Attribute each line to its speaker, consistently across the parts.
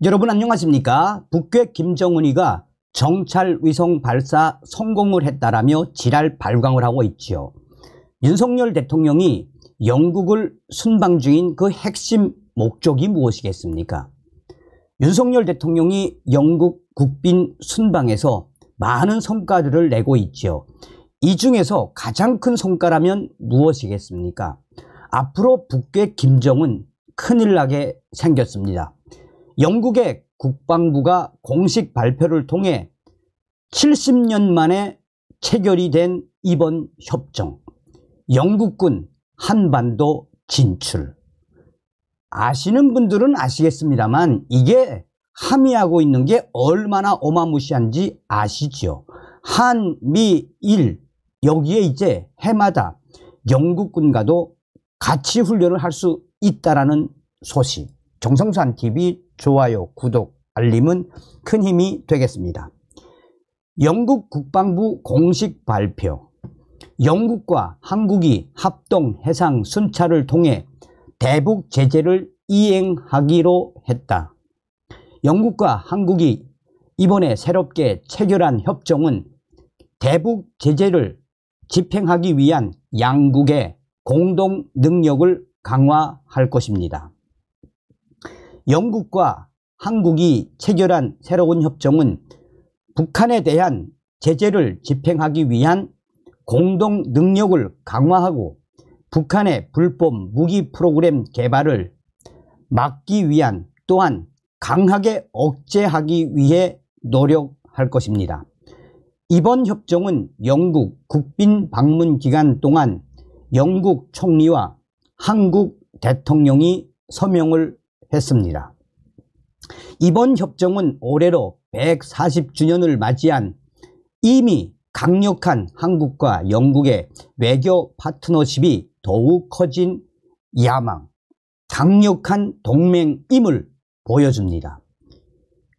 Speaker 1: 여러분 안녕하십니까? 북괴 김정은이가 정찰 위성 발사 성공을 했다라며 지랄 발광을 하고 있지요. 윤석열 대통령이 영국을 순방 중인 그 핵심 목적이 무엇이겠습니까? 윤석열 대통령이 영국 국빈 순방에서 많은 성과들을 내고 있지요. 이 중에서 가장 큰 성과라면 무엇이겠습니까? 앞으로 북괴 김정은 큰일 나게 생겼습니다. 영국의 국방부가 공식 발표를 통해 70년 만에 체결이 된 이번 협정, 영국군 한반도 진출. 아시는 분들은 아시겠습니다만 이게 함의하고 있는 게 얼마나 어마무시한지 아시죠? 한미일, 여기에 이제 해마다 영국군과도 같이 훈련을 할 수 있다라는 소식. 정성수한TV 좋아요, 구독, 알림은 큰 힘이 되겠습니다. 영국 국방부 공식 발표. 영국과 한국이 합동 해상 순찰을 통해 대북 제재를 이행하기로 했다. 영국과 한국이 이번에 새롭게 체결한 협정은 대북 제재를 집행하기 위한 양국의 공동 능력을 강화할 것입니다. 영국과 한국이 체결한 새로운 협정은 북한에 대한 제재를 집행하기 위한 공동 능력을 강화하고 북한의 불법 무기 프로그램 개발을 막기 위한, 또한 강하게 억제하기 위해 노력할 것입니다. 이번 협정은 영국 국빈 방문 기간 동안 영국 총리와 한국 대통령이 서명을 했습니다. 이번 협정은 올해로 140주년을 맞이한 이미 강력한 한국과 영국의 외교 파트너십이 더욱 커진 야망, 강력한 동맹임을 보여줍니다.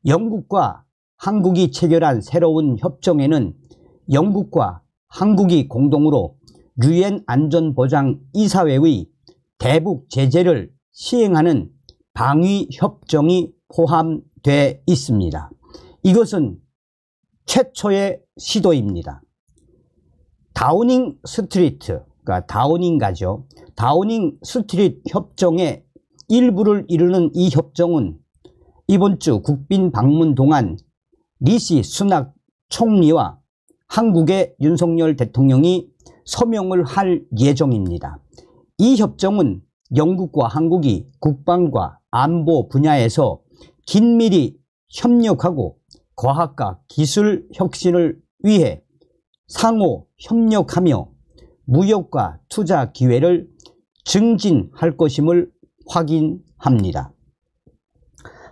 Speaker 1: 영국과 한국이 체결한 새로운 협정에는 영국과 한국이 공동으로 유엔 안전보장 이사회의 대북 제재를 시행하는 방위 협정이 포함되어 있습니다. 이것은 최초의 시도입니다. 다우닝 스트리트, 그러니까 다우닝가죠. 다우닝 스트리트 협정의 일부를 이루는 이 협정은 이번 주 국빈 방문 동안 리시 수낙 총리와 한국의 윤석열 대통령이 서명을 할 예정입니다. 이 협정은 영국과 한국이 국방과 안보 분야에서 긴밀히 협력하고 과학과 기술 혁신을 위해 상호 협력하며 무역과 투자 기회를 증진할 것임을 확인합니다.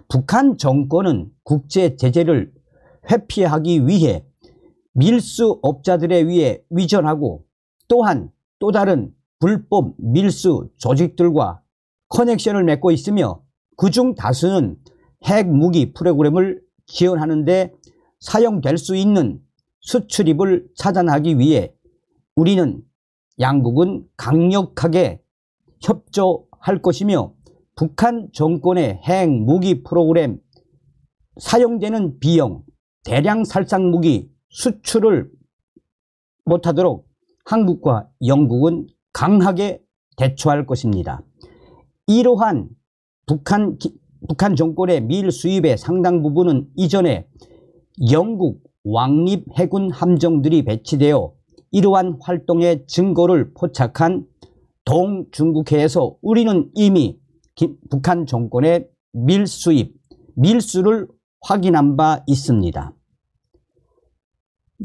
Speaker 1: 북한 정권은 국제 제재를 회피하기 위해 밀수업자들에 의해 위전하고 또한 또 다른 불법 밀수 조직들과 커넥션을 맺고 있으며 그중 다수는 핵무기 프로그램을 지원하는 데 사용될 수 있는 수출입을 차단하기 위해 우리는 양국은 강력하게 협조할 것이며 북한 정권의 핵무기 프로그램 사용되는 비용, 대량 살상무기 수출을 못하도록 한국과 영국은 강하게 대처할 것입니다. 이러한 북한 정권의 밀 수입의 상당 부분은 이전에 영국 왕립 해군 함정들이 배치되어 이러한 활동의 증거를 포착한 동중국해에서 우리는 이미 북한 정권의 밀수를 확인한 바 있습니다.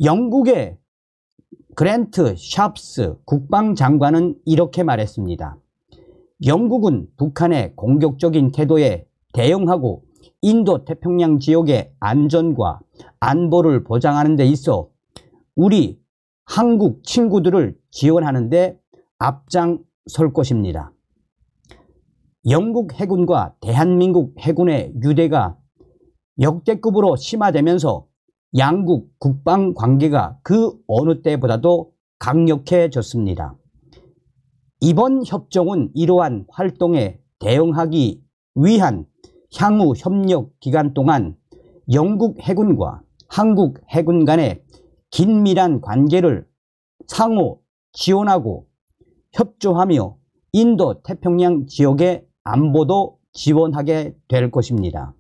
Speaker 1: 영국의 그랜트 샵스 국방장관은 이렇게 말했습니다. 영국은 북한의 공격적인 태도에 대응하고 인도 태평양 지역의 안전과 안보를 보장하는 데 있어 우리 한국 친구들을 지원하는 데 앞장설 것입니다. 영국 해군과 대한민국 해군의 유대가 역대급으로 심화되면서 양국 국방 관계가 그 어느 때보다도 강력해졌습니다. 이번 협정은 이러한 활동에 대응하기 위한 향후 협력 기간 동안 영국 해군과 한국 해군 간의 긴밀한 관계를 상호 지원하고 협조하며 인도 태평양 지역의 안보도 지원하게 될 것입니다.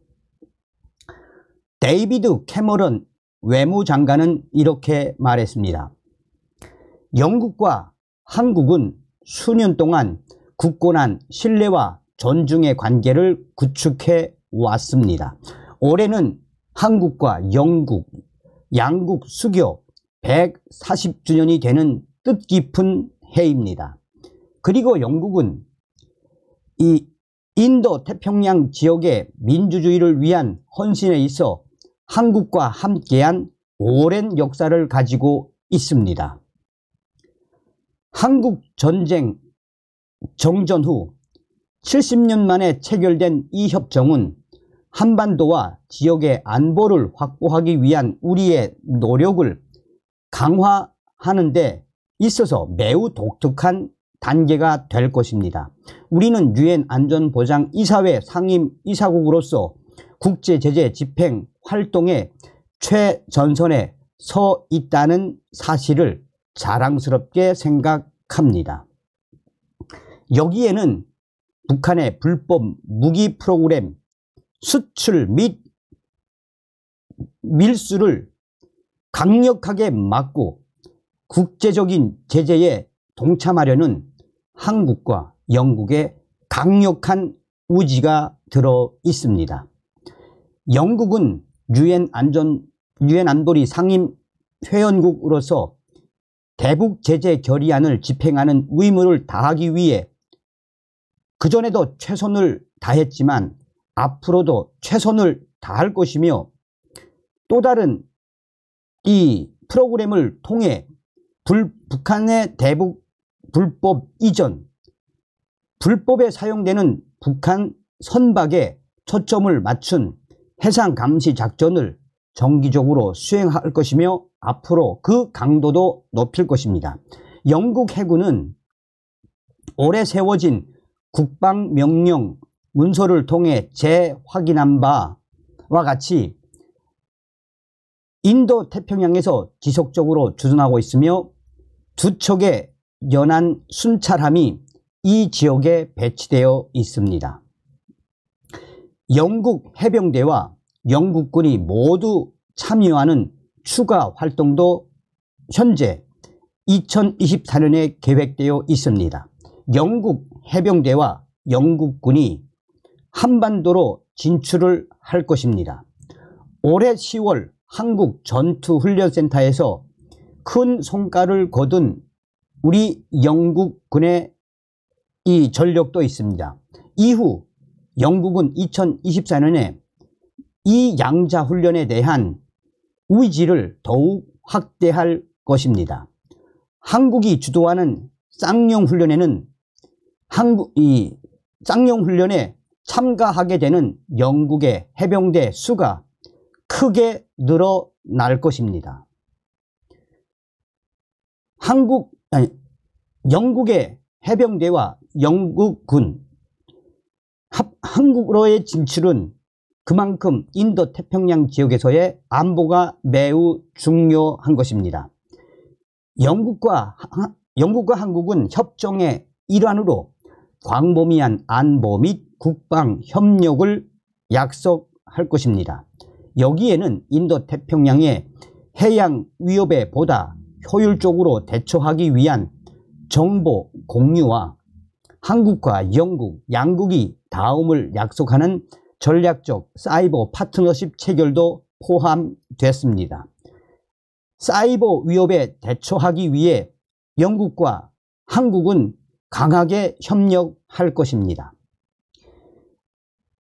Speaker 1: 데이비드 캐머런 외무장관은 이렇게 말했습니다. 영국과 한국은 수년 동안 굳건한 신뢰와 존중의 관계를 구축해 왔습니다. 올해는 한국과 영국, 양국 수교 140주년이 되는 뜻깊은 해입니다. 그리고 영국은 이 인도 태평양 지역의 민주주의를 위한 헌신에 있어 한국과 함께한 오랜 역사를 가지고 있습니다. 한국 전쟁 정전 후 70년 만에 체결된 이 협정은 한반도와 지역의 안보를 확보하기 위한 우리의 노력을 강화하는 데 있어서 매우 독특한 단계가 될 것입니다. 우리는 유엔 안전보장이사회 상임이사국으로서 국제제재 집행 활동의 최전선에 서 있다는 사실을 자랑스럽게 생각합니다. 여기에는 북한의 불법 무기 프로그램 수출 및 밀수를 강력하게 막고 국제적인 제재에 동참하려는 한국과 영국의 강력한 의지가 들어 있습니다. 영국은 유엔 안보리 상임 회원국으로서 대북 제재 결의안을 집행하는 의무를 다하기 위해 그전에도 최선을 다했지만 앞으로도 최선을 다할 것이며 또 다른 이 프로그램을 통해 북한의 대북 불법 이전, 불법에 사용되는 북한 선박에 초점을 맞춘 해상 감시 작전을 정기적으로 수행할 것이며 앞으로 그 강도도 높일 것입니다. 영국 해군은 올해 세워진 국방명령 문서를 통해 재확인한 바와 같이 인도 태평양에서 지속적으로 주둔하고 있으며 두 척의 연안 순찰함이 이 지역에 배치되어 있습니다. 영국 해병대와 영국군이 모두 참여하는 추가 활동도 현재 2024년에 계획되어 있습니다. 영국 해병대와 영국군이 한반도로 진출을 할 것입니다. 올해 10월 한국 전투훈련센터에서 큰 성과를 거둔 우리 영국군의 이 전력도 있습니다. 이후 영국은 2024년에 이 양자 훈련에 대한 의지를 더욱 확대할 것입니다. 한국이 주도하는 쌍용 훈련에는 이 쌍용 훈련에 참가하게 되는 영국의 해병대 수가 크게 늘어날 것입니다. 영국의 해병대와 영국군 한국으로의 진출은 그만큼 인도 태평양 지역에서의 안보가 매우 중요한 것입니다. 영국과 한국은 협정의 일환으로 광범위한 안보 및 국방 협력을 약속할 것입니다. 여기에는 인도 태평양의 해양 위협에 보다 효율적으로 대처하기 위한 정보 공유와 한국과 영국 양국이 다음을 약속하는 전략적 사이버 파트너십 체결도 포함됐습니다. 사이버 위협에 대처하기 위해 영국과 한국은 강하게 협력할 것입니다.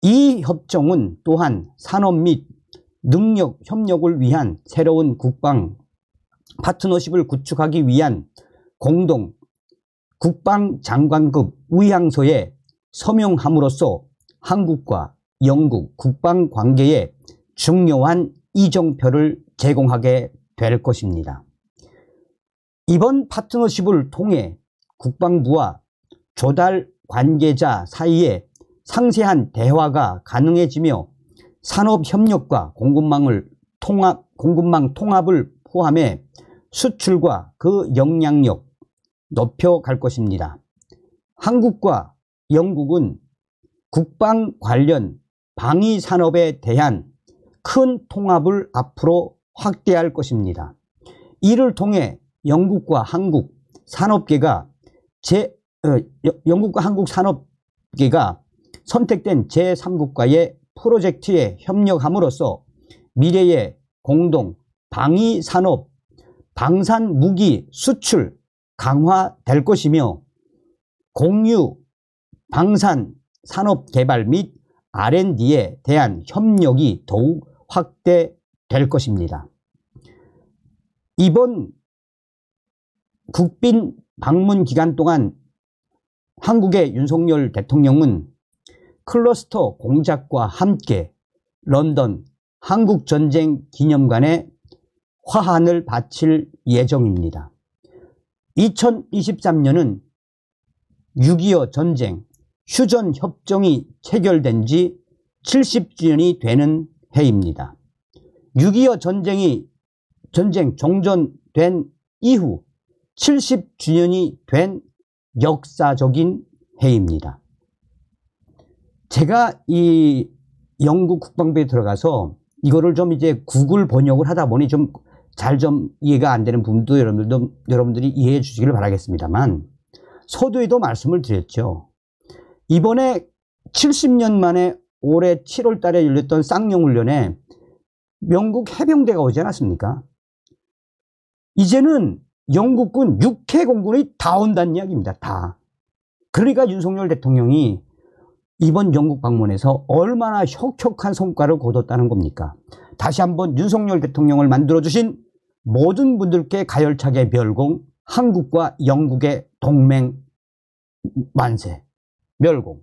Speaker 1: 이 협정은 또한 산업 및 능력 협력을 위한 새로운 국방 파트너십을 구축하기 위한 공동 국방장관급 의향서에 서명함으로써 한국과 영국 국방 관계에 중요한 이정표를 제공하게 될 것입니다. 이번 파트너십을 통해 국방부와 조달 관계자 사이에 상세한 대화가 가능해지며 산업협력과 공급망 통합을 포함해 수출과 그 영향력 높여갈 것입니다. 한국과 영국은 국방 관련 방위 산업에 대한 큰 통합을 앞으로 확대할 것입니다. 이를 통해 영국과 한국 산업계가 선택된 제3국가의 프로젝트에 협력함으로써 미래의 공동 방위 산업, 방산 무기 수출 강화될 것이며 공유 방산 산업 개발 및 R&D에 대한 협력이 더욱 확대될 것입니다. 이번 국빈 방문 기간 동안 한국의 윤석열 대통령은 클러스터 공작과 함께 런던 한국전쟁 기념관에 화환을 바칠 예정입니다. 2023년은 6.25 전쟁 휴전협정이 체결된 지 70주년이 되는 해입니다. 6.25 전쟁 종전된 이후 70주년이 된 역사적인 해입니다. 제가 이 영국 국방부에 들어가서 이거를 좀 이제 구글 번역을 하다 보니 좀 이해가 안 되는 부분도 여러분들이 이해해 주시기를 바라겠습니다만, 서두에도 말씀을 드렸죠. 이번에 70년 만에 올해 7월 달에 열렸던 쌍용훈련에 영국 해병대가 오지 않았습니까? 이제는 영국군 6해 공군이 다 온다는 이야기입니다. 다. 그러니까 윤석열 대통령이 이번 영국 방문에서 얼마나 혁혁한 성과를 거뒀다는 겁니까? 다시 한번 윤석열 대통령을 만들어주신 모든 분들께 가열차게 멸공, 한국과 영국의 동맹 만세, 멸공.